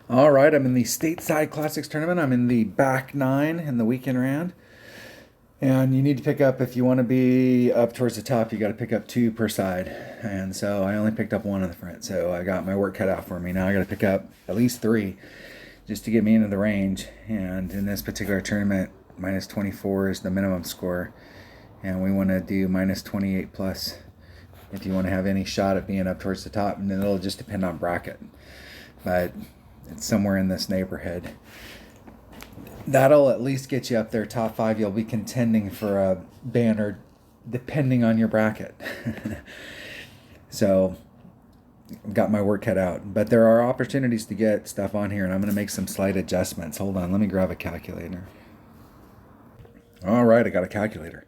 All right, I'm in the Stateside Classics tournament. I'm in the back nine in the weekend round. And you need to pick up, if you want to be up towards the top, you got to pick up two per side. And so I only picked up one on the front. So I got my work cut out for me. Now I got to pick up at least three just to get me into the range. And in this particular tournament, minus 24 is the minimum score. And we want to do minus 28 plus if you want to have any shot at being up towards the top. And then it'll just depend on bracket. But it's somewhere in this neighborhood. That'll at least get you up there, top five. You'll be contending for a banner depending on your bracket. So I've got my work cut out. But there are opportunities to get stuff on here, and I'm going to make some slight adjustments. Hold on, let me grab a calculator. All right, I got a calculator.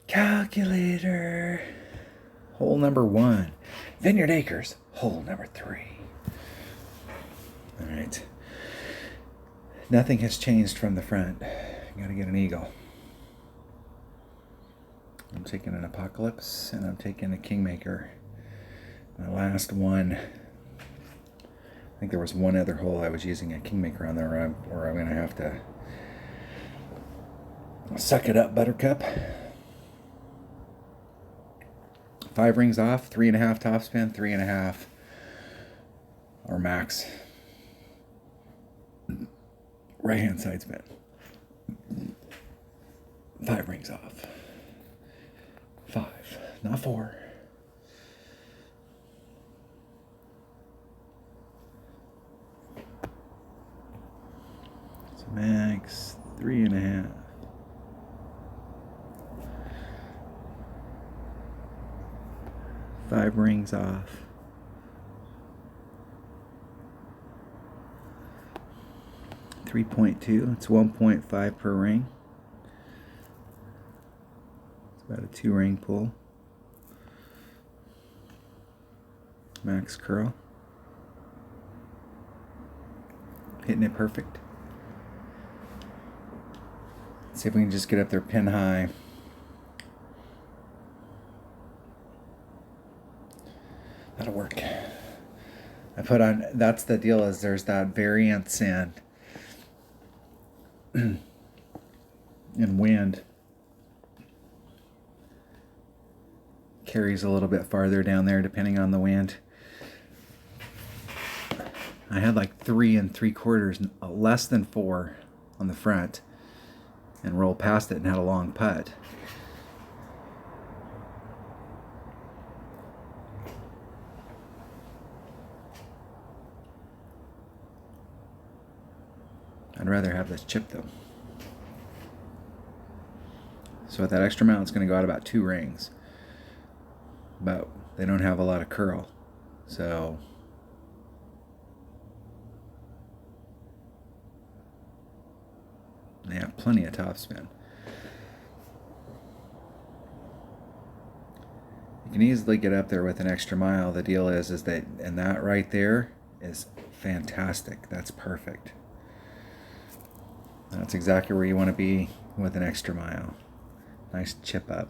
Calculator. Hole number 1. Vineyard Acres. Hole number 3. All right. Nothing has changed from the front. Got to get an eagle. I'm taking an Apocalypse, and I'm taking a Kingmaker. My last one, I think there was one other hole I was using a Kingmaker on there, or I'm going to have to suck it up, Buttercup. 5 rings off, 3.5 topspin, 3.5 or max. Right hand side spin. 5 rings off. 5, not 4. So max 3.5. Five rings off. .2. It's 1.5 per ring. It's about a 2-ring pull. Max curl. Hitting it perfect. Let's see if we can just get up there pin high. That'll work. I put on, that's the deal, is there's that variance in wind. Carries a little bit farther down there depending on the wind. I had like 3 3/4, less than 4 on the front, and rolled past it and had a long putt. I'd rather have this chip though. So with that extra mount, it's going to go out about 2 rings. But they don't have a lot of curl. So they have plenty of topspin. You can easily get up there with an extra mile. The deal is that, and that right there is fantastic. That's perfect. That's exactly where you want to be with an extra mile. Nice chip up.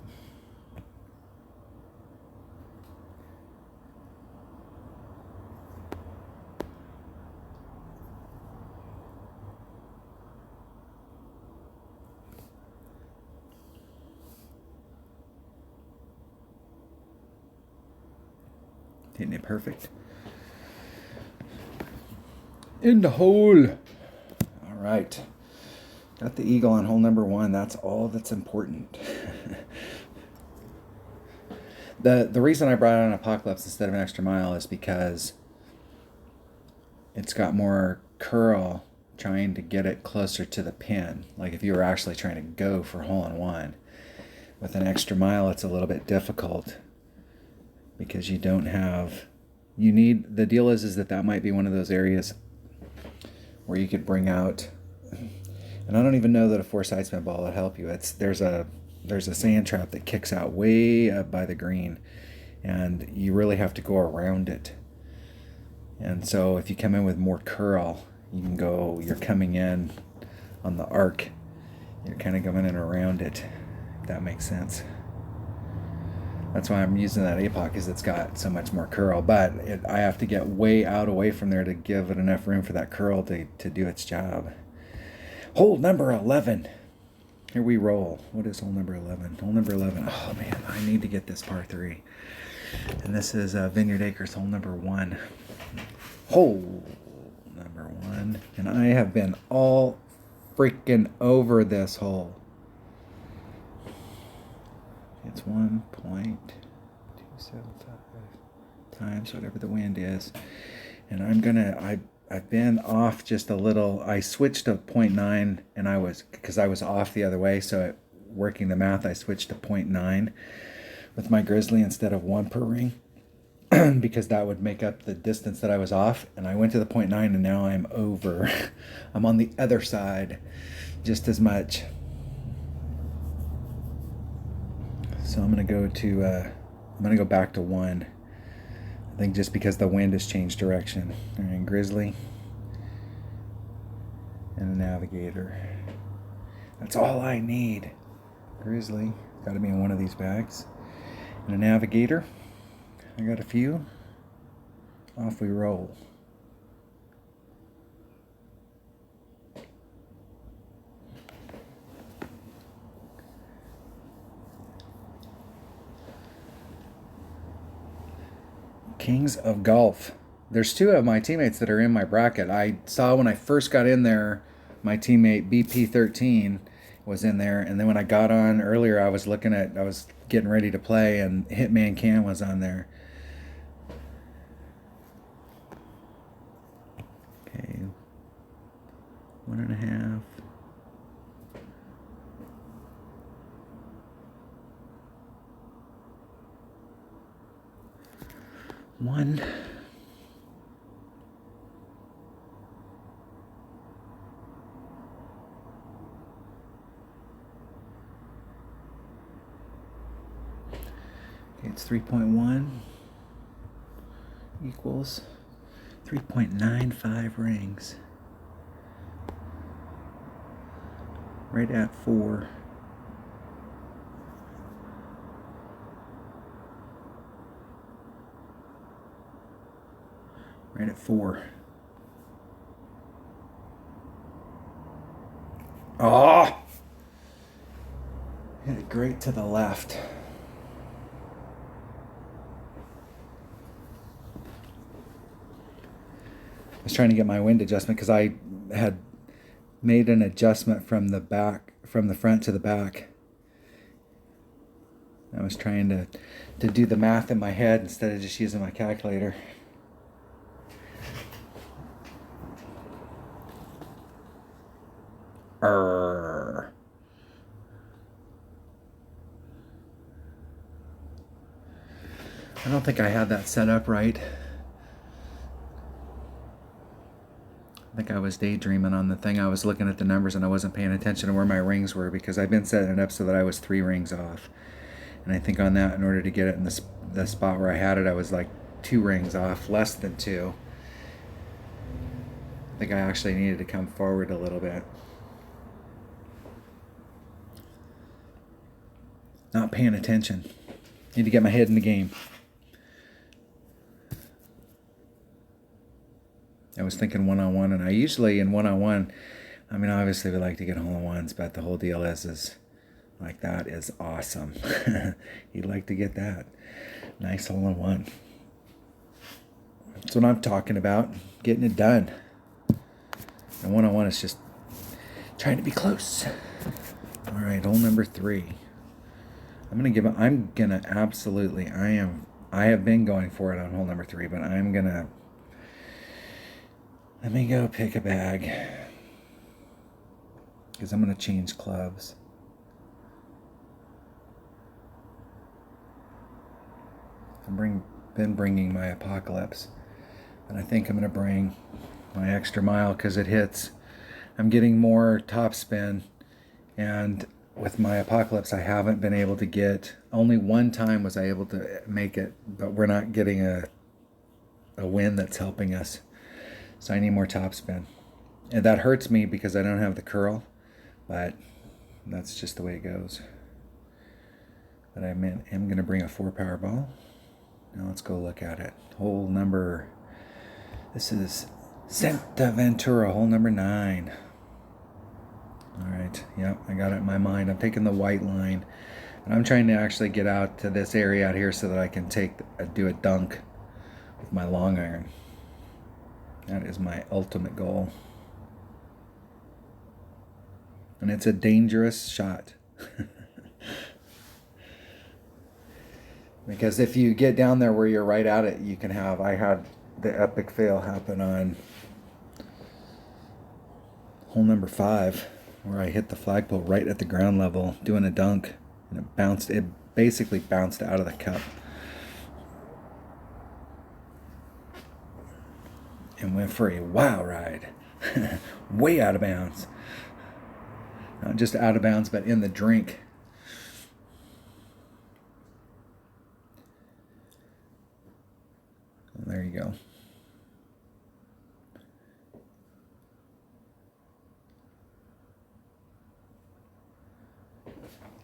Hitting it perfect. In the hole. All right. Got the eagle on hole number 1. That's all that's important. The reason I brought on Apocalypse instead of an extra mile is because it's got more curl trying to get it closer to the pin. Like if you were actually trying to go for hole-in-one. With an extra mile, it's a little bit difficult because you don't have... the deal is that might be one of those areas where you could bring out... And I don't even know that a 4-side spin ball will help you. There's a sand trap that kicks out way up by the green, and you really have to go around it. And so if you come in with more curl, you're coming in on the arc. You're kind of going in around it, if that makes sense. That's why I'm using that APOC, because it's got so much more curl. But I have to get way out away from there to give it enough room for that curl to do its job. Hole number 11. Here we roll. What is hole number 11? Hole number 11. Oh man, I need to get this par 3. And this is Vineyard Acres, hole number 1. Hole number 1. And I have been all freaking over this hole. It's 1.275 times whatever the wind is. And I've been off just a little. I switched to 0.9, and because I was off the other way, so working the math, I switched to 0.9 with my Grizzly instead of 1 per ring, because that would make up the distance that I was off. And I went to the 0.9, and now I'm over. I'm on the other side just as much. So I'm gonna go back to 1. I think just because the wind has changed direction. All right, Grizzly and a Navigator. That's all I need. Grizzly, got to be in one of these bags. And a Navigator. I got a few. Off we roll. Kings of Golf. There's 2 of my teammates that are in my bracket. I saw when I first got in there, my teammate BP13 was in there, and then when I got on earlier, I was getting ready to play, and Hitman Can was on there. Okay, 1.5. One. Okay, it's 3.1 equals 3.95 rings. Right at 4. Right at 4. Oh! Hit it great to the left. I was trying to get my wind adjustment because I had made an adjustment from the front to the back. I was trying to do the math in my head instead of just using my calculator. I don't think I had that set up right. I think I was daydreaming on the thing. I was looking at the numbers and I wasn't paying attention to where my rings were, because I've been setting it up so that I was 3 rings off. And I think on that, in order to get it in the spot where I had it, I was like 2 rings off, less than 2. I think I actually needed to come forward a little bit. Not paying attention. Need to get my head in the game. I was thinking one-on-one, and I usually in one-on-one, I mean, obviously we like to get hole-in-ones, but the whole deal is like, that is awesome. You'd like to get that. Nice hole-in-one. That's what I'm talking about, getting it done. And one-on-one is just trying to be close. All right, hole number 3. I have been going for it on hole number 3, but let me go pick a bag, because I'm gonna change clubs. I've been bringing my Apocalypse, and I think I'm gonna bring my extra mile because it hits. I'm getting more topspin, and with my Apocalypse, I haven't been able to get. Only one time was I able to make it, but we're not getting a wind that's helping us. So I need more topspin. And that hurts me because I don't have the curl, but that's just the way it goes. But I'm going to bring a 4 power ball. Now let's go look at it. Hole number, this is Santa Ventura, hole number 9. All right, yep, I got it in my mind. I'm taking the white line, and I'm trying to actually get out to this area out here so that I can do a dunk with my long iron. That is my ultimate goal. And it's a dangerous shot. Because if you get down there where you're right at it, you can have, I had the epic fail happen on hole number 5, where I hit the flagpole right at the ground level doing a dunk, and it basically bounced out of the cup and went for a wow ride. Way out of bounds. Not just out of bounds, but in the drink. There you go.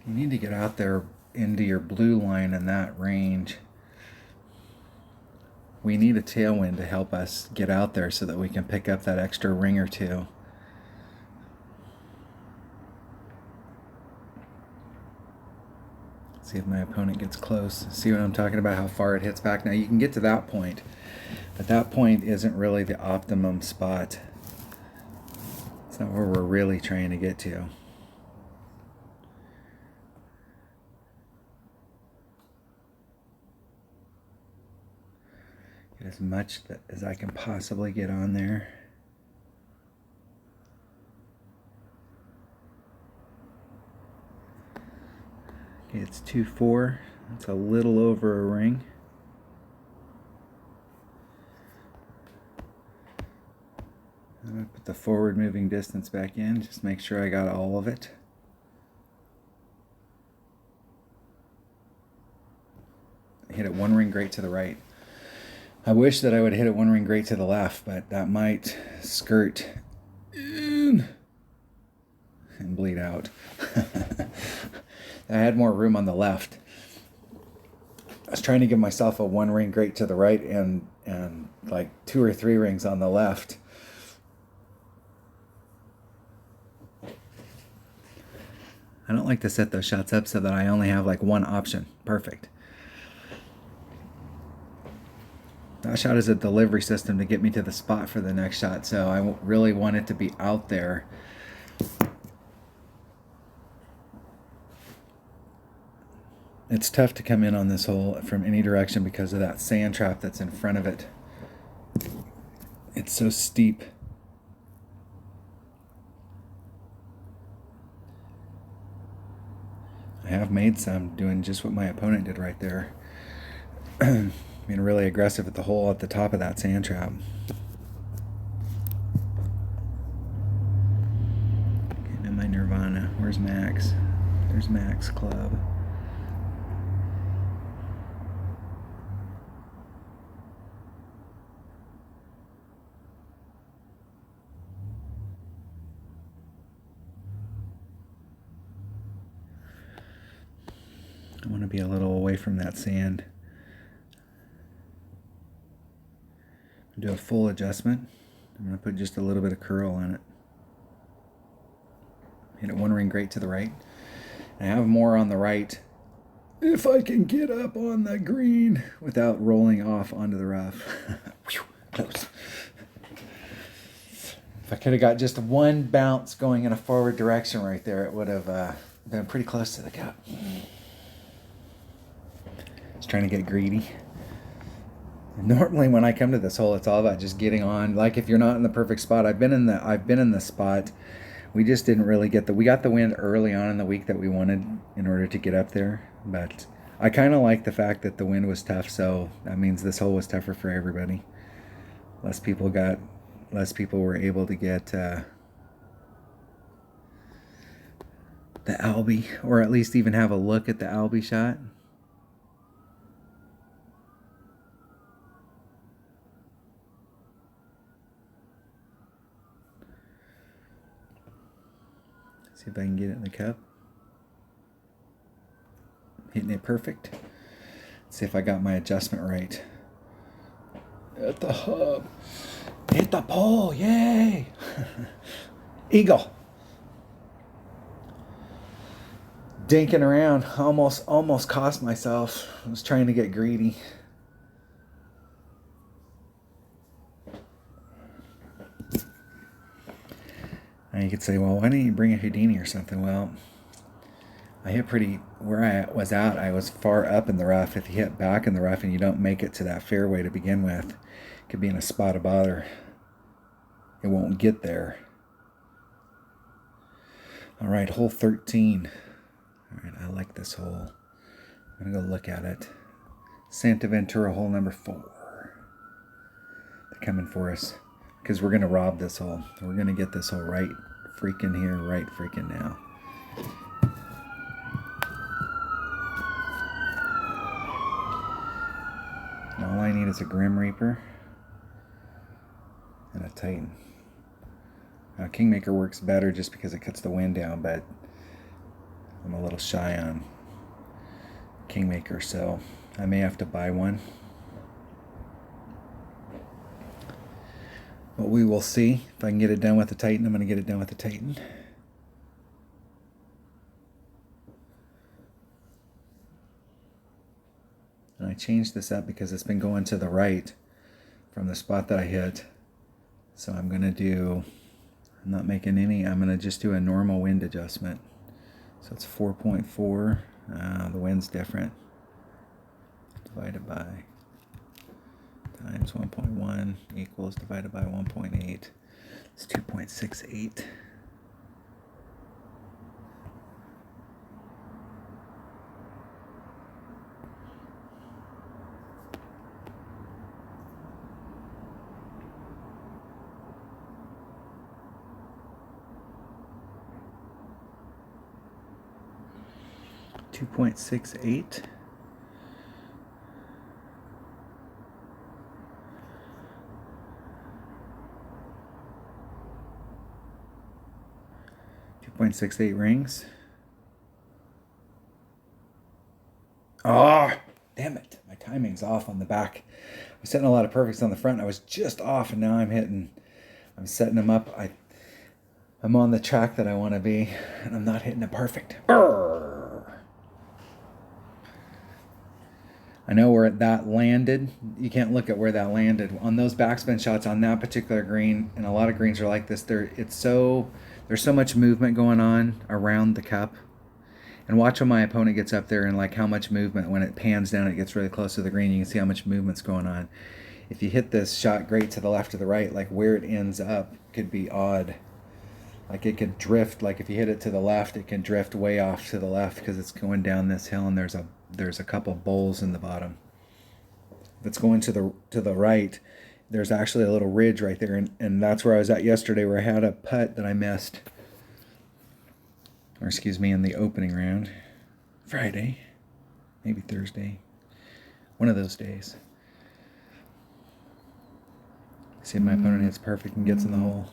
You need to get out there into your blue line in that range. We need a tailwind to help us get out there so that we can pick up that extra ring or two. See if my opponent gets close. See what I'm talking about, how far it hits back. Now you can get to that point, but that point isn't really the optimum spot. It's not where we're really trying to get to. Get as much as I can possibly get on there. Okay, it's 2-4. That's a little over a ring. I'm going to put the forward moving distance back in, just make sure I got all of it. Hit it 1 ring great to the right. I wish that I would hit it 1 ring great to the left, but that might skirt in and bleed out. I had more room on the left. I was trying to give myself a 1 ring great to the right and like 2 or 3 rings on the left. I don't like to set those shots up so that I only have like one option. Perfect. That shot is a delivery system to get me to the spot for the next shot, so I really want it to be out there. It's tough to come in on this hole from any direction because of that sand trap that's in front of it. It's so steep. I have made some doing just what my opponent did right there. Being really aggressive at the hole at the top of that sand trap. Getting in my nirvana. Where's Max? There's Max Club. I want to be a little away from that sand. Do a full adjustment. I'm going to put just a little bit of curl on it. Hit it 1 ring great to the right. I have more on the right if I can get up on the green without rolling off onto the rough. Close. If I could have got just 1 bounce going in a forward direction right there, it would have been pretty close to the cup. Just trying to get greedy. Normally when I come to this hole, it's all about just getting on. Like if you're not in the perfect spot, I've been in the spot. We just didn't really we got the wind early on in the week that we wanted in order to get up there. But I kind of like the fact that the wind was tough, so that means this hole was tougher for everybody. Less people were able to get the Albie, or at least even have a look at the Albie shot. See if I can get it in the cup. hitting it perfect. Let's see if I got my adjustment right. At the hub. Hit the pole, yay! Eagle. Dinking around, almost cost myself. I was trying to get greedy. And you could say, well, why didn't you bring a Houdini or something? Well, I hit pretty, where I was at, I was far up in the rough. If you hit back in the rough and you don't make it to that fairway to begin with, it could be in a spot of bother. It won't get there. All right, hole 13. All right, I like this hole. I'm gonna go look at it. Santa Ventura, hole number 4. They're coming for us because we're gonna rob this hole. We're gonna get this hole right freaking here, right freaking now. And all I need is a Grim Reaper and a Titan. Now, Kingmaker works better just because it cuts the wind down, but I'm a little shy on Kingmaker, so I may have to buy one. But we will see. If I can get it done with the Titan, I'm going to get it done with the Titan. And I changed this up because it's been going to the right from the spot that I hit. So I'm going to do, I'm not making any, I'm going to just do a normal wind adjustment. So it's 4.4. The wind's different. Divided by times 1.1 equals divided by 1.8. It's 2.68. .68. .68 rings. Oh, damn it. My timing's off on the back. I was setting a lot of perfects on the front. I was just off, and now I'm setting them up. I'm on the track that I want to be, and I'm not hitting it perfect. Brrr. I know where that landed. You can't look at where that landed. On those backspin shots on that particular green, and a lot of greens are like this, there's so much movement going on around the cup. And watch when my opponent gets up there and like how much movement, when it pans down, it gets really close to the green. You can see how much movement's going on. If you hit this shot great to the left or the right, like where it ends up could be odd. Like it could drift, like if you hit it to the left, it can drift way off to the left because it's going down this hill and there's a couple bowls in the bottom. If it's going to the right, there's actually a little ridge right there, and that's where I was at yesterday, where I had a putt that I missed. Or excuse me, in the opening round. Friday, maybe Thursday. One of those days. See if my opponent hits perfect and gets in the hole.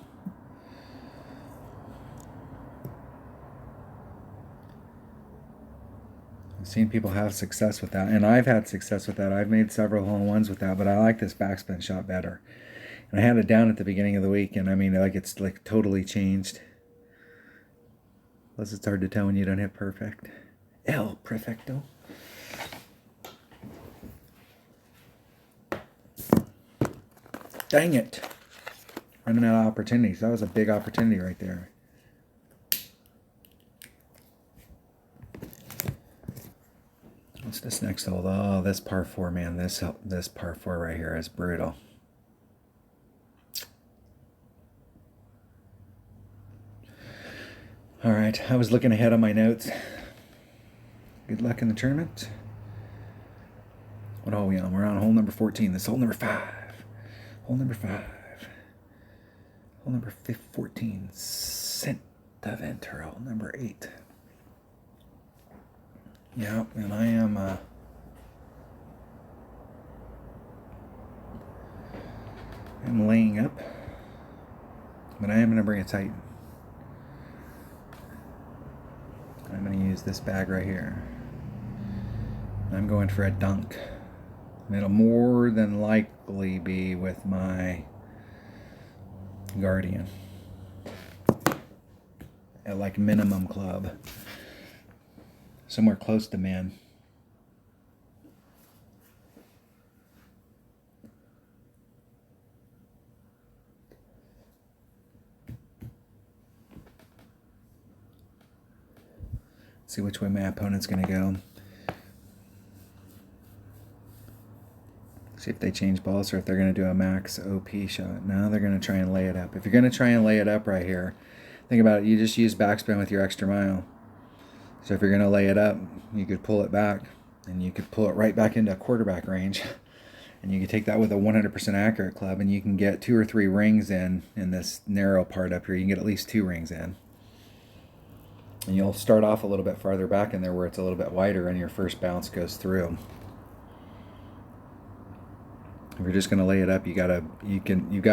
I've seen people have success with that, and I've had success with that. I've made several hole-in-ones with that, but I like this backspin shot better. And I had it down at the beginning of the week, and I mean, like it's like totally changed. Plus, it's hard to tell when you don't hit perfect. El perfecto. Dang it. Running out of opportunities. That was a big opportunity right there. What's this next hole? Oh, this par 4, man. This par 4 right here is brutal. All right, I was looking ahead on my notes. Good luck in the tournament. What hole are we on? We're on hole number 14. This is hole number 5. Hole number 5. Hole number 14. Santa Ventura. Hole number 8. Yeah, and I am I'm laying up, but I am going to bring a Titan. I'm going to use this bag right here. I'm going for a dunk. And it'll more than likely be with my Guardian at like minimum club, somewhere close to min. See which way my opponent's going to go. See if they change balls or if they're going to do a max OP shot. No, they're going to try and lay it up. If you're going to try and lay it up right here, think about it. You just use backspin with your extra mile. So if you're going to lay it up, you could pull it back, and you could pull it right back into quarterback range. And you can take that with a 100% accurate club, and you can get 2 or 3 rings in this narrow part up here. You can get at least 2 rings in. And you'll start off a little bit farther back in there where it's a little bit wider and your first bounce goes through. If you're just going to lay it up, you've got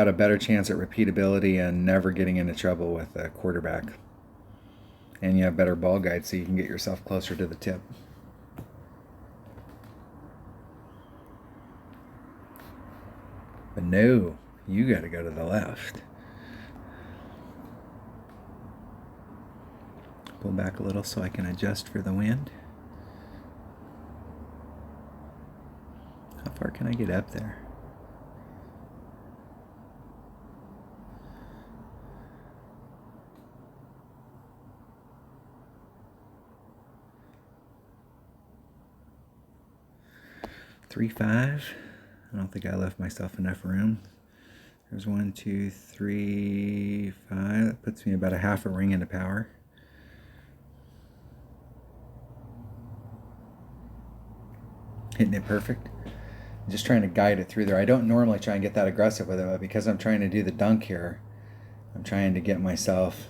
a better chance at repeatability and never getting into trouble with a quarterback. And you have better ball guide, so you can get yourself closer to the tip. But no, you got to go to the left. Pull back a little so I can adjust for the wind. How far can I get up there? Three, 5. I don't think I left myself enough room. There's 1, 2, 3, 5. That puts me about a half a ring into power. Hitting it perfect. I'm just trying to guide it through there. I don't normally try and get that aggressive with it, but because I'm trying to do the dunk here, I'm trying to get myself,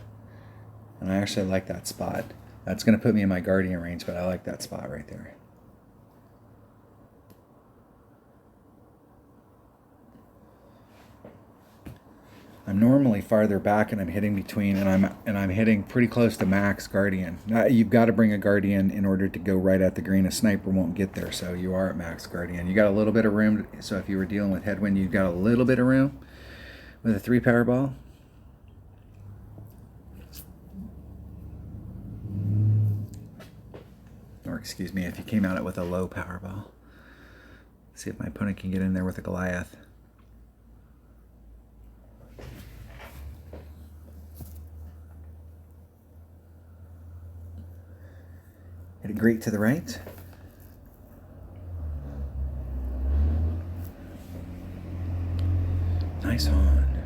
and I actually like that spot. That's going to put me in my Guardian range, but I like that spot right there. I'm normally farther back, and I'm hitting between, and I'm hitting pretty close to max Guardian. You've got to bring a Guardian in order to go right at the green. A sniper won't get there, so you are at max Guardian. You got a little bit of room, so if you were dealing with headwind, you've got a little bit of room with a 3 power ball. Or excuse me, if you came at it with a low power ball. See if my opponent can get in there with a Goliath. Hit it great to the right. Nice on.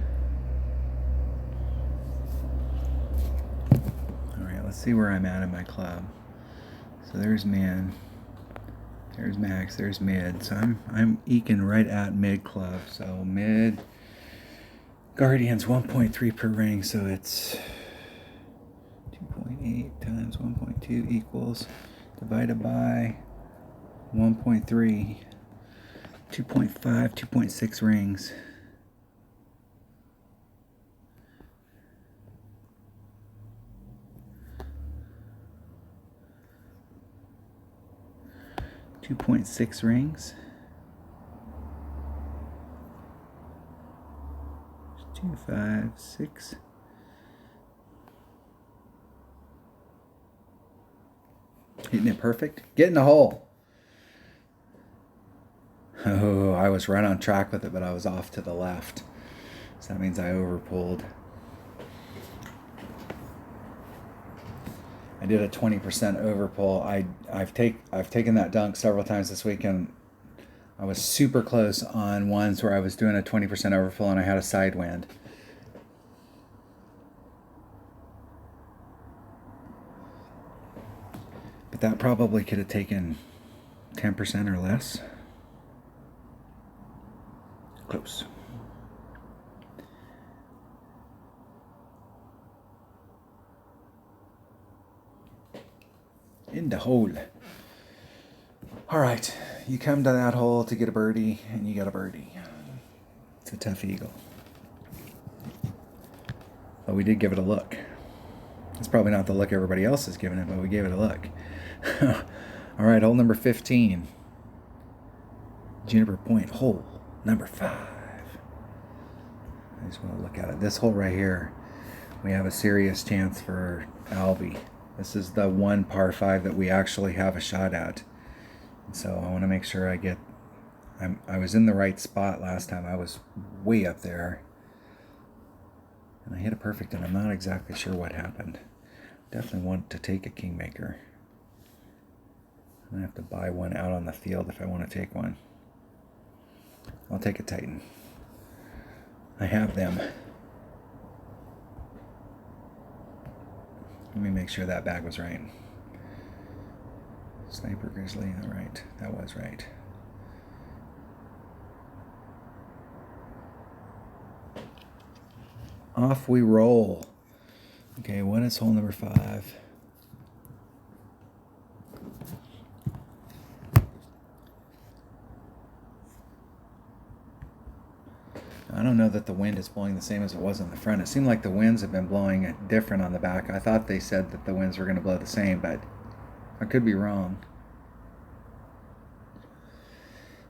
All right, let's see where I'm at in my club. So there's min, there's max, there's mid. So I'm eking right at mid club. So mid Guardian's 1.3 per ring, so it's 2.8 times 1.2 equals divided by 1.3, 2.5, 2.6 rings. .6 rings. 2, 5, 6. Hitting it perfect. Get in the hole. Oh, I was right on track with it, but I was off to the left. So that means I overpulled. I did a 20% overpull. I've taken that dunk several times this week, and I was super close on ones where I was doing a 20% overpull and I had a side wind. But that probably could have taken 10% or less. Close. In the hole. All right, you come to that hole to get a birdie, and you got a birdie. It's a tough eagle. But we did give it a look. It's probably not the look everybody else is giving it, but we gave it a look. All right, hole number 15. Juniper Point hole number 5. I just want to look at it. This hole right here, we have a serious chance for Albie. This is the one par 5 that we actually have a shot at. So I want to make sure I was in the right spot last time. I was way up there. And I hit a perfect, and I'm not exactly sure what happened. Definitely want to take a Kingmaker. I'm going to have to buy one out on the field if I want to take one. I'll take a Titan. I have them. Let me make sure that bag was right. Sniper Grizzly, all right. That was right. Off we roll. Okay, what is hole number 5? I don't know that the wind is blowing the same as it was on the front. It seemed like the winds have been blowing different on the back. I thought they said that the winds were going to blow the same, but I could be wrong.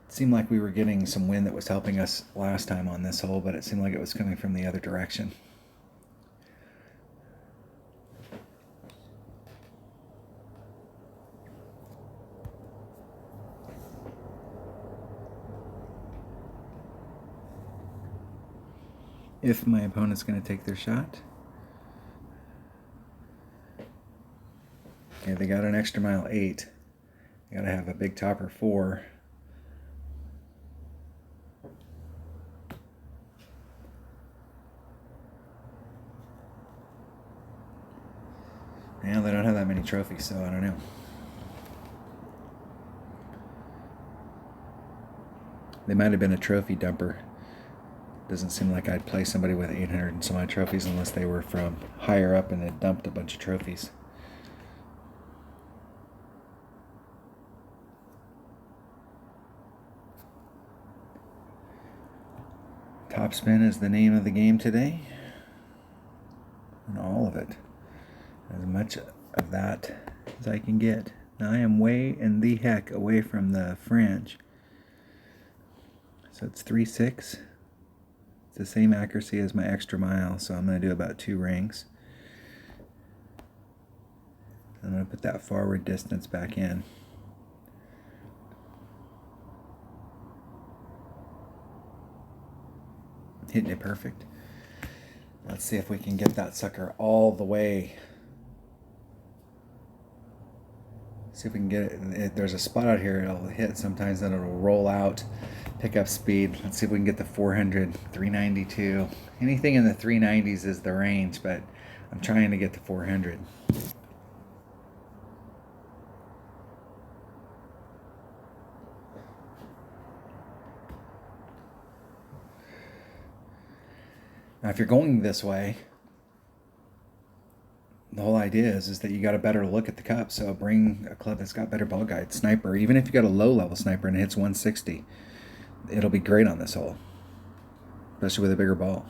It seemed like we were getting some wind that was helping us last time on this hole, but it seemed like it was coming from the other direction. If my opponent's going to take their shot. Okay, they got an extra mile 8. They got to have a big topper 4. Yeah, they don't have that many trophies, so I don't know. They might have been a trophy dumper. Doesn't seem like I'd play somebody with 800 and some odd trophies unless they were from higher up and had dumped a bunch of trophies. Topspin is the name of the game today. And all of it. As much of that as I can get. Now I am way in the heck away from the fringe. So it's 3-6. It's the same accuracy as my extra mile, so I'm going to do about 2 rings. I'm going to put that forward distance back in. Hitting it perfect. Let's see if we can get that sucker all the way. See if we can get it. There's a spot out here it'll hit sometimes, then it'll roll out, pick up speed. Let's see if we can get the 400, 392. Anything in the 390s is the range, but I'm trying to get to 400. Now, if you're going this way, the whole idea is that you got a better look at the cup. So bring a club that's got better ball guide. Sniper, even if you got a low level sniper and it hits 160, it'll be great on this hole, especially with a bigger ball.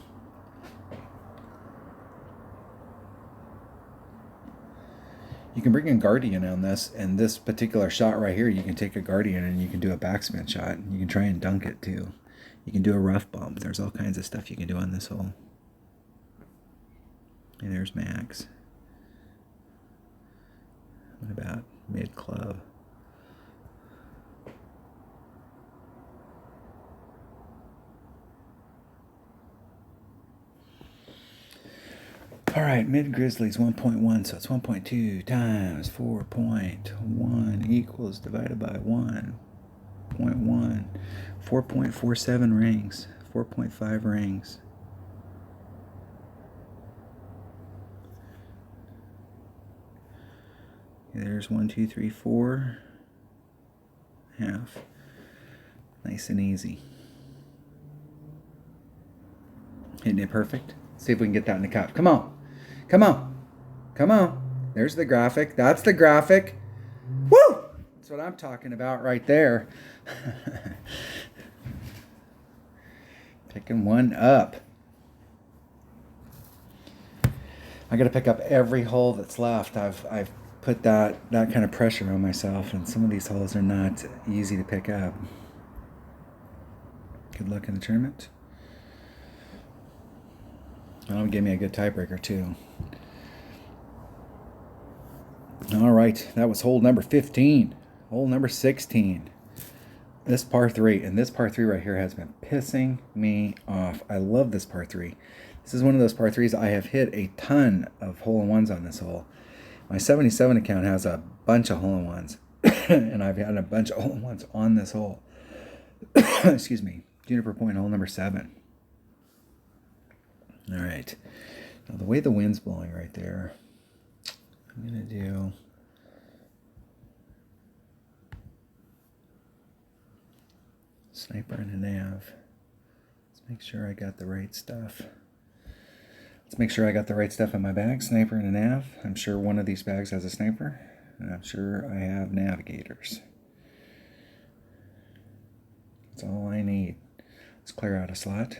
You can bring in Guardian on this, and this particular shot right here, you can take a Guardian and you can do a backspin shot. You can try and dunk it too. You can do a rough bump. There's all kinds of stuff you can do on this hole. And there's Max. What about mid-club? All right, mid-Grizzlies 1.1, so it's 1.2 times 4.1 equals divided by 1.1. 4.47 rings, 4.5 rings. There's 1, 2, 3, 4. Half. Nice and easy. Hitting it perfect. See if we can get that in the cup. Come on. Come on. Come on. There's the graphic. That's the graphic. Woo! That's what I'm talking about right there. Picking one up. I got to pick up every hole that's left. I've put that kind of pressure on myself, and some of these holes are not easy to pick up. Good luck in the tournament. That'll give me a good tiebreaker too. All right, that was hole number 15. Hole number 16. This par 3, and this par 3 right here has been pissing me off. I love this par 3. This is one of those par 3s. I have hit a ton of hole-in-ones on this hole. My 77 account has a bunch of hole-in-ones, and I've had a bunch of hole-in-ones on this hole. Excuse me. Juniper Point, hole number 7. All right. Now, the way the wind's blowing right there, I'm going to do... sniper and a nav. Let's make sure I got the right stuff. Let's make sure I got the right stuff in my bag. Sniper and a nav. I'm sure one of these bags has a sniper, and I'm sure I have navigators. That's all I need. Let's clear out a slot,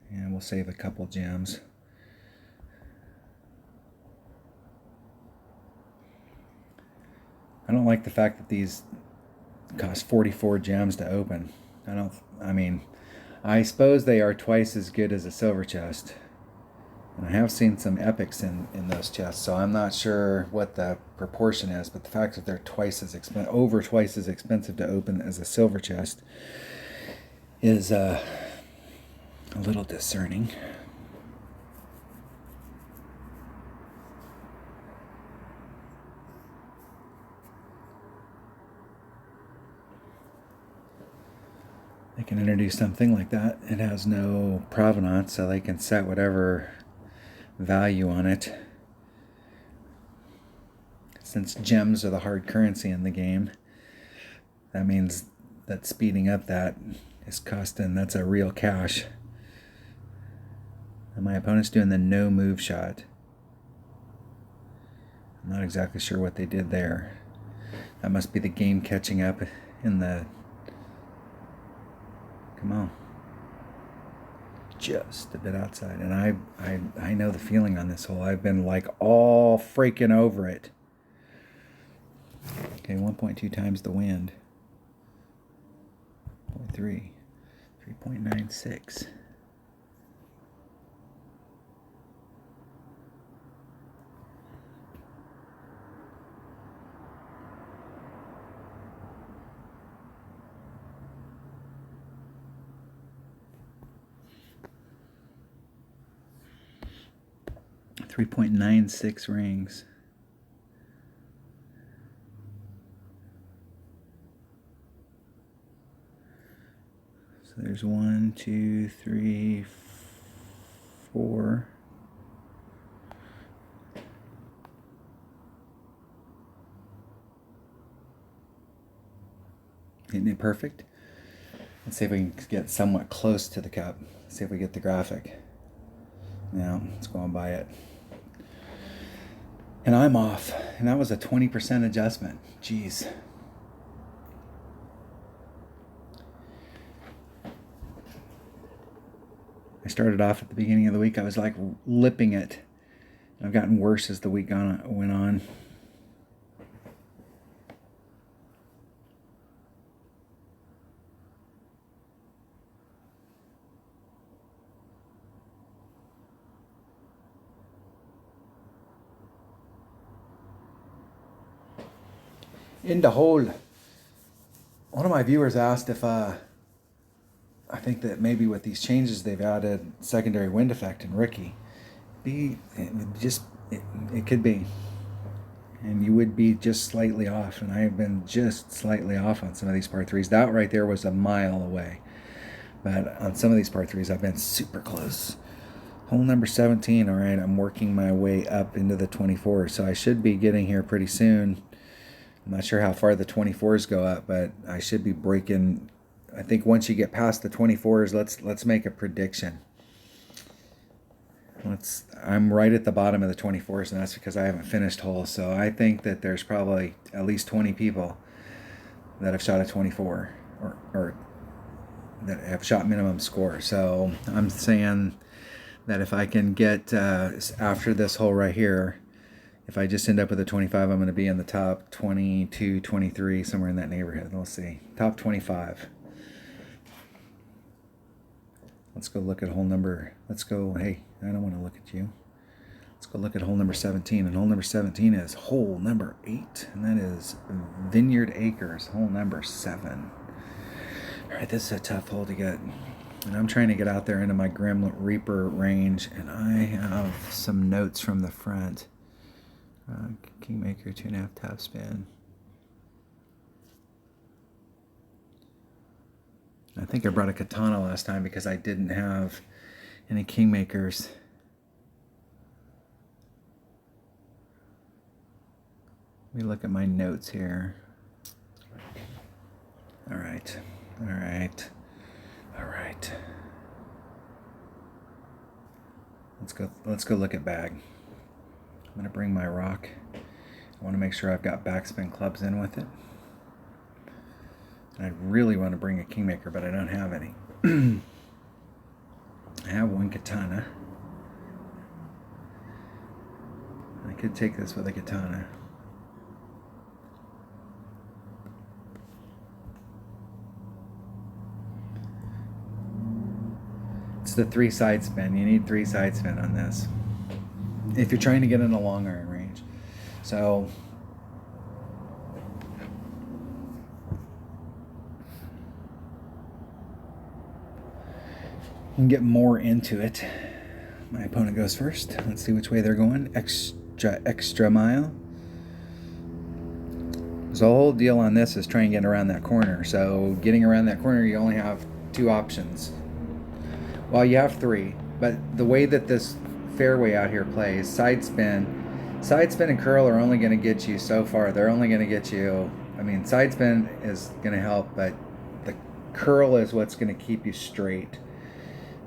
and we'll save a couple gems. I don't like the fact that these cost 44 gems to open. I suppose they are twice as good as a silver chest. And I have seen some epics in those chests, so I'm not sure what the proportion is, but the fact that they're over twice as expensive to open as a silver chest is a little discerning. They can introduce something like that. It has no provenance, so they can set whatever value on it. Since gems are the hard currency in the game, that means that speeding up that is costing, that's a real cash. And my opponent's doing the no move shot. I'm not exactly sure what they did there. That must be the game catching up in the... Come on. Just a bit outside. And I know the feeling on this hole. I've been like all freaking over it. Okay, 1.2 times the wind. 0.3. 3.96. .96 rings. So there's 1, 2, 3, 4. Isn't it perfect? Let's see if we can get somewhat close to the cup. Let's see if we get the graphic. Now, let's go and buy it. And I'm off. And that was a 20% adjustment. Jeez. I started off at the beginning of the week, I was like lipping it. I've gotten worse as the week went on. In the hole. One of my viewers asked if I think that maybe with these changes they've added secondary wind effect in Ricky. It could be. And you would be just slightly off, and I have been just slightly off on some of these par 3s. That right there was a mile away. But on some of these par 3s I've been super close. Hole number 17, all right, I'm working my way up into the 24, so I should be getting here pretty soon. I'm not sure how far the 24s go up, but I should be breaking. I think once you get past the 24s, let's make a prediction. I'm right at the bottom of the 24s, and that's because I haven't finished holes. So I think that there's probably at least 20 people that have shot a 24 or that have shot minimum score. So I'm saying that if I can get after this hole right here, If I just end up with a 25, I'm going to be in the top 22, 23, somewhere in that neighborhood. We'll see. Top 25. Let's go look at hole number. Let's go. Hey, I don't want to look at you. Let's go look at hole number 17. And hole number 17 is hole number 8. And that is Vineyard Acres, hole number 7. All right, this is a tough hole to get. And I'm trying to get out there into my Grim Reaper range. And I have some notes from the front. Kingmaker, 2.5 top spin. I think I brought a katana last time because I didn't have any Kingmakers. Let me look at my notes here. All right. Let's go look at bag. I'm going to bring my rock. I want to make sure I've got backspin clubs in with it. And I really want to bring a Kingmaker, but I don't have any. I have one katana. I could take this with a katana. It's the 3 side spin. You need 3 side spin on this if you're trying to get in a long iron range. So you can get more into it. My opponent goes first. Let's see which way they're going. Extra mile. So the whole deal on this is trying to get around that corner. So getting around that corner, you only have 2 options. Well, you have 3, but the way that this fairway out here plays, side spin and curl are only going to get you so far. They're only going to get you, I mean, side spin is going to help, but the curl is what's going to keep you straight.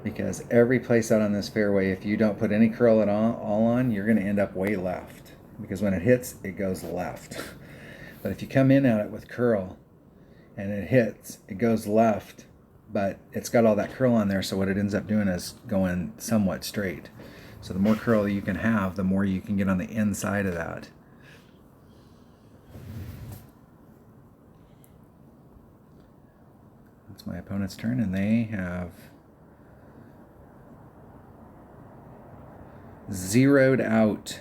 Because every place out on this fairway, if you don't put any curl at all on, you're going to end up way left. Because when it hits, it goes left. But if you come in at it with curl and it hits, it goes left, but it's got all that curl on there, so what it ends up doing is going somewhat straight. So the more curl you can have, the more you can get on the inside of that. It's my opponent's turn, and they have zeroed out.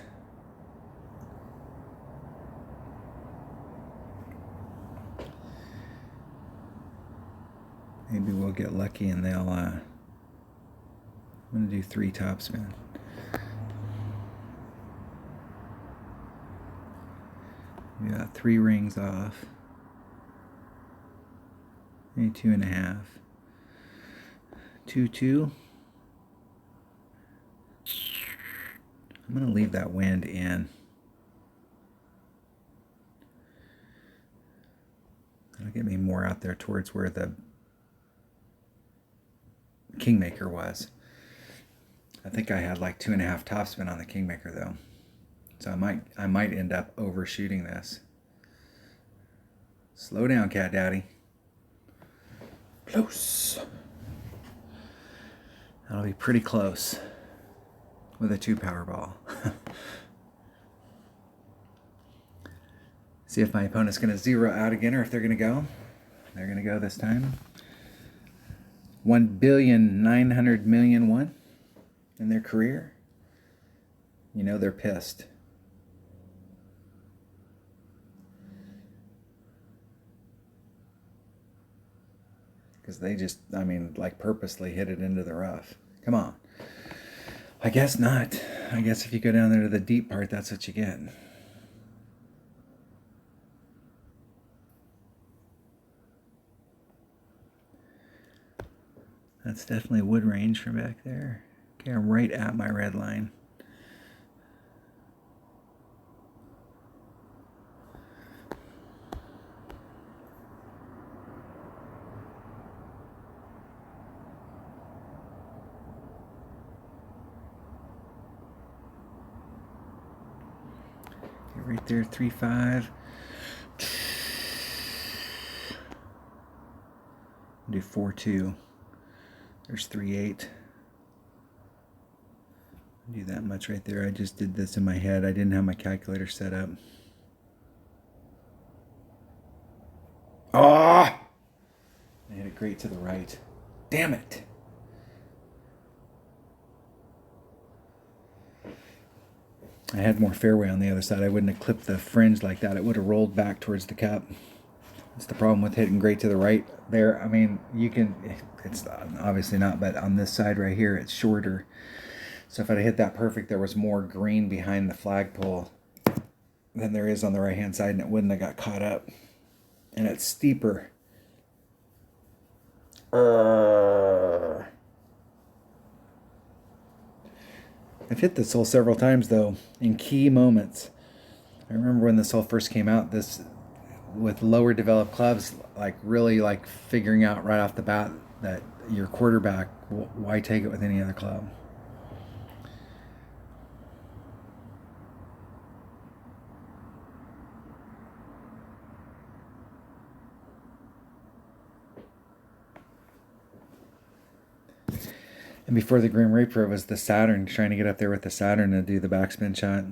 Maybe we'll get lucky and they'll, I'm going to do 3 topspin. We got 3 rings off. Maybe 2.5. 2-2. I'm going to leave that wind in. That'll get me more out there towards where the Kingmaker was. I think I had like 2.5 topspin on the Kingmaker though. So I might end up overshooting this. Slow down, Cat Daddy. Close. That'll be pretty close with a 2 Powerball. See if my opponent's going to zero out again or if they're going to go. They're going to go this time. 1,900,000,001 in their career. You know they're pissed. Because they just, I mean, like purposely hit it into the rough. Come on. I guess not. I guess if you go down there to the deep part, that's what you get. That's definitely wood range from back there. Okay, I'm right at my red line. Okay, right there, 3-5. Do 4-2. There's 3-8. Do that much right there. I just did this in my head. I didn't have my calculator set up. Ah! I hit it great to the right. Damn it! I had more fairway on the other side. I wouldn't have clipped the fringe like that. It would have rolled back towards the cup. That's the problem with hitting great to the right there. I mean, you can, it's obviously not, but on this side right here, it's shorter. So if I'd hit that perfect, there was more green behind the flagpole than there is on the right-hand side, and it wouldn't have got caught up. And it's steeper. I've hit this hole several times, though, in key moments. I remember when this hole first came out, this with lower developed clubs, like really like figuring out right off the bat that your quarterback, why take it with any other club? And before the Grim Reaper, it was the Saturn, trying to get up there with the Saturn to do the backspin shot.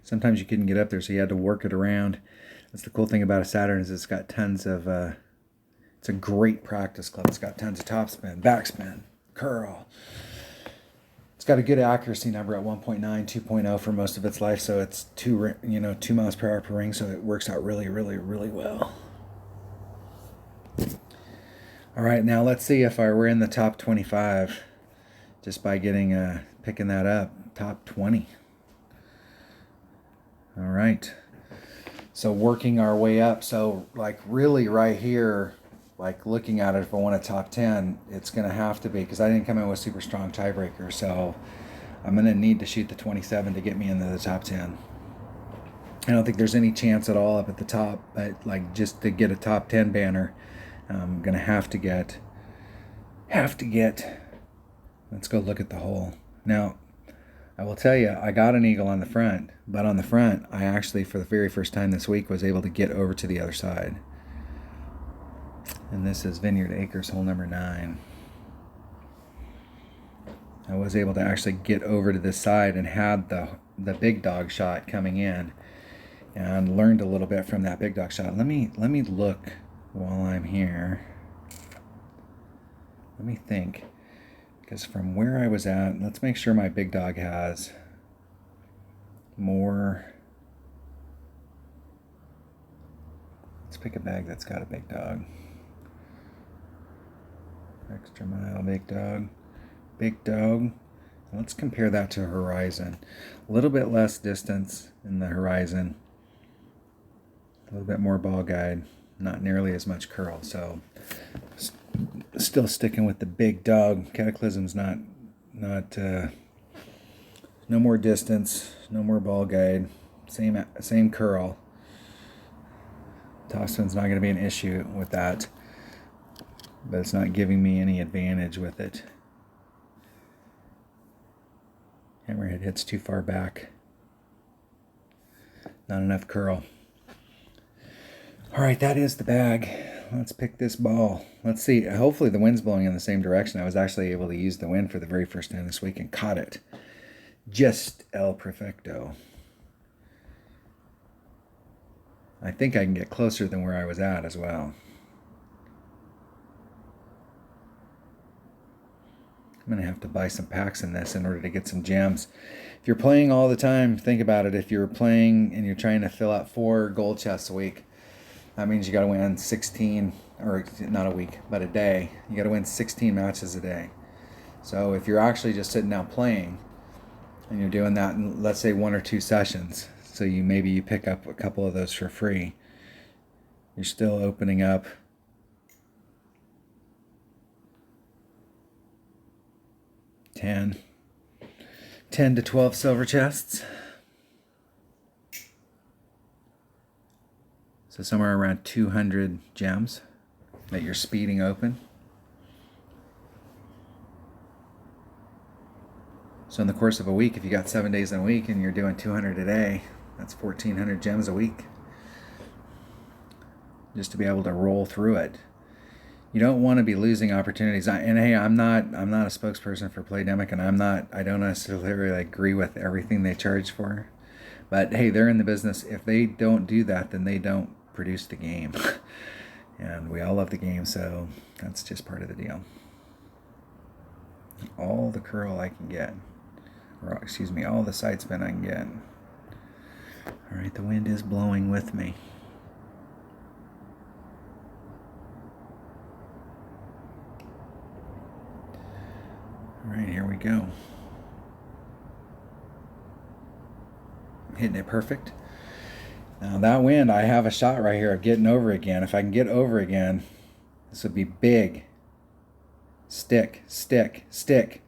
Sometimes you couldn't get up there, so you had to work it around. That's the cool thing about a Saturn, is it's got tons of, it's a great practice club. It's got tons of topspin, backspin, curl. It's got a good accuracy number at 1.9, 2.0 for most of its life, so it's 2 miles per hour per ring, so it works out really, really, really well. All right, now let's see if I were in the top 25 just by getting picking that up. Top 20. All right. So working our way up. So like really right here, like looking at it, if I want a top 10, it's going to have to be, because I didn't come in with super strong tiebreaker. So I'm going to need to shoot the 27 to get me into the top 10. I don't think there's any chance at all up at the top, but like just to get a top 10 banner, I'm going to have to get, let's go look at the hole. Now, I will tell you, I got an eagle on the front, but on the front, I actually, for the very first time this week, was able to get over to the other side. And this is Vineyard Acres, hole number 9. I was able to actually get over to this side and had the big dog shot coming in, and learned a little bit from that big dog shot. Let me look while I'm here. Let me think. Because from where I was at, let's make sure my big dog has more. Let's pick a bag that's got a big dog. Extra mile, big dog. Big dog. Let's compare that to horizon. A little bit less distance in the horizon. A little bit more ball guide. Not nearly as much curl. So still sticking with the big dog. Cataclysm's not no more distance, no more ball guide, same curl. Topspin's not going to be an issue with that, but it's not giving me any advantage with it. Hammerhead hits too far back. Not enough curl. All right, that is the bag. Let's pick this ball. Let's see. Hopefully the wind's blowing in the same direction. I was actually able to use the wind for the very first time this week and caught it. Just el perfecto. I think I can get closer than where I was at as well. I'm going to have to buy some packs in this in order to get some gems. If you're playing all the time, think about it. If you're playing and you're trying to fill out 4 gold chests a week, that means you got to win 16, or not a week, but a day. You got to win 16 matches a day. So if you're actually just sitting down playing, and you're doing that in, let's say, 1 or 2 sessions, so maybe you pick up a couple of those for free, you're still opening up 10 to 12 silver chests. So somewhere around 200 gems that you're speeding open. So in the course of a week, if you got 7 days in a week and you're doing 200 a day, that's 1,400 gems a week. Just to be able to roll through it. You don't want to be losing opportunities. And hey, I'm not a spokesperson for Playdemic, and I don't necessarily agree with everything they charge for. But hey, they're in the business. If they don't do that, then they don't produce the game. And we all love the game, so that's just part of the deal. All the curl I can get, or excuse me, all the side spin I can get. All right, the wind is blowing with me. All right, here we go. Hitting it perfect. Now that wind, I have a shot right here of getting over again. If I can get over again, this would be big. Stick, stick, stick.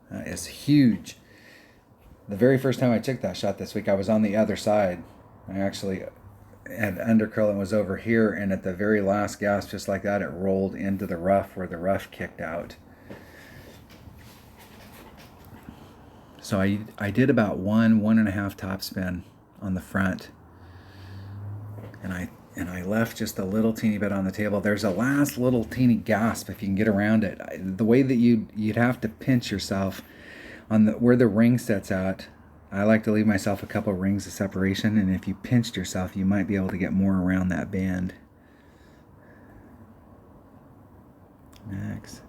That is huge. The very first time I took that shot this week, I was on the other side. I actually had undercurl and was over here, and at the very last gasp, just like that, it rolled into the rough where the rough kicked out. So I did about one and a half topspin on the front, and I left just a little teeny bit on the table. There's a last little teeny gasp if you can get around it. The way that you'd have to pinch yourself on where the ring sets out. I like to leave myself a couple rings of separation, and if you pinched yourself, you might be able to get more around that band. Max,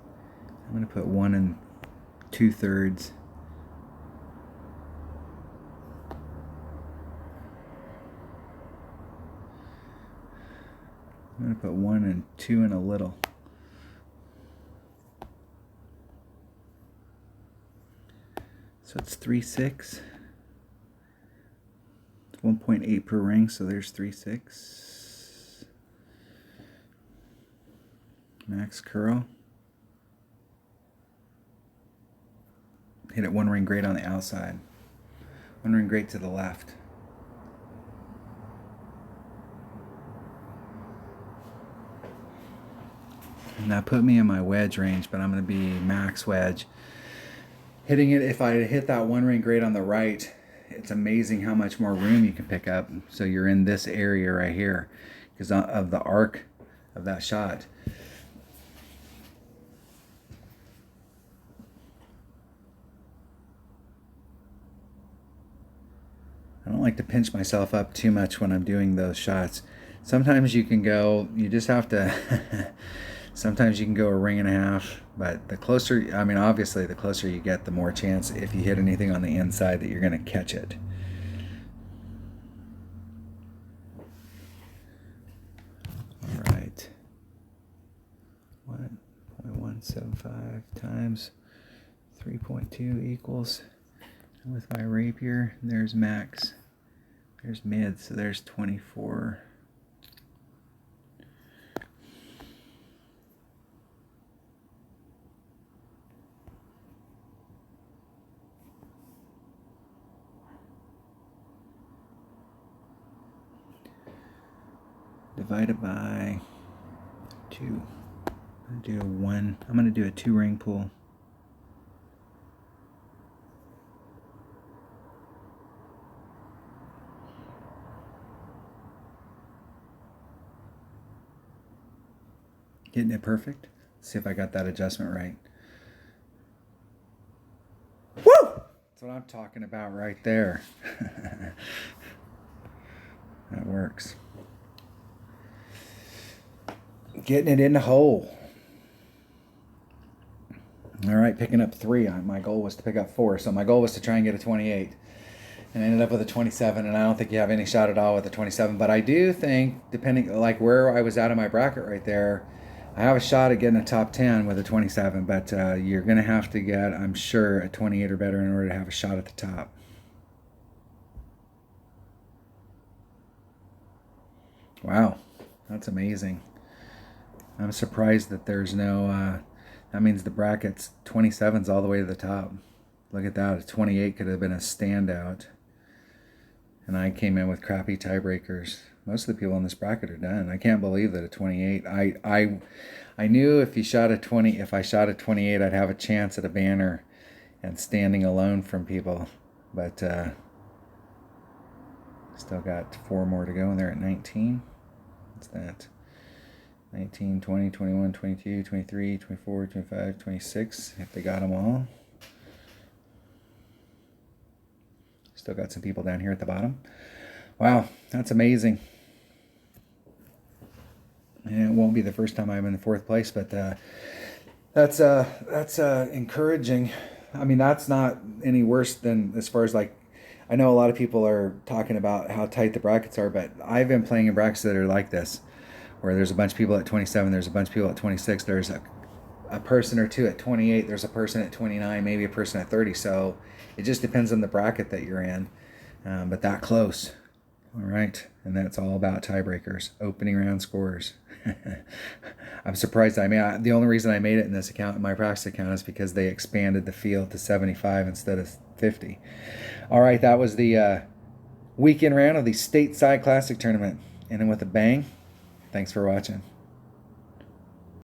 I'm going to put 1 2/3. I'm going to put 1 2 and a little. So it's 3/6. It's 1.8 per ring, so there's 3/6. Max curl. Hit it 1 ring grate on the outside. 1 ring grate to the left. And that put me in my wedge range, but I'm going to be max wedge. Hitting it, if I hit that 1 ring grate on the right, it's amazing how much more room you can pick up. So you're in this area right here because of the arc of that shot. I don't like to pinch myself up too much when I'm doing those shots. Sometimes you can go, you just have to, sometimes you can go 1.5 rings, but the closer, I mean, obviously the closer you get, the more chance if you hit anything on the inside that you're going to catch it. All right. 1.175 times 3.2 equals, and with my rapier, there's max, there's mid, so there's 24. Divided by 2. I'm going to do a 2 ring pull. Getting it perfect. Let's see if I got that adjustment right. Woo! That's what I'm talking about right there. That works. Getting it in the hole. All right, picking up 3. My goal was to pick up 4, so my goal was to try and get a 28. And I ended up with a 27, and I don't think you have any shot at all with a 27. But I do think, depending, like where I was out of my bracket right there, I have a shot at getting a top 10 with a 27, but you're going to have to get, I'm sure, a 28 or better in order to have a shot at the top. Wow, that's amazing. I'm surprised that there's no, that means the bracket's 27's all the way to the top. Look at that, a 28 could have been a standout. And I came in with crappy tiebreakers. Most of the people in this bracket are done. I can't believe that a 28. I knew if I shot a 28, I'd have a chance at a banner and standing alone from people. But still got 4 more to go, and they're at 19. What's that? 19, 20, 21, 22, 23, 24, 25, 26, if they got them all. Still got some people down here at the bottom. Wow, that's amazing. And it won't be the first time I'm in the fourth place, but that's encouraging. I mean, that's not any worse than, as far as like, I know a lot of people are talking about how tight the brackets are, but I've been playing in brackets that are like this, where there's a bunch of people at 27, there's a bunch of people at 26, there's a person or two at 28, there's a person at 29, maybe a person at 30. So it just depends on the bracket that you're in, but that close. All right, and that's all about tiebreakers, opening round scores. I'm surprised. I mean, the only reason I made it in this account, in my practice account, is because they expanded the field to 75 instead of 50. All right, that was the weekend round of the Stateside Classic Tournament. And then with a bang, thanks for watching.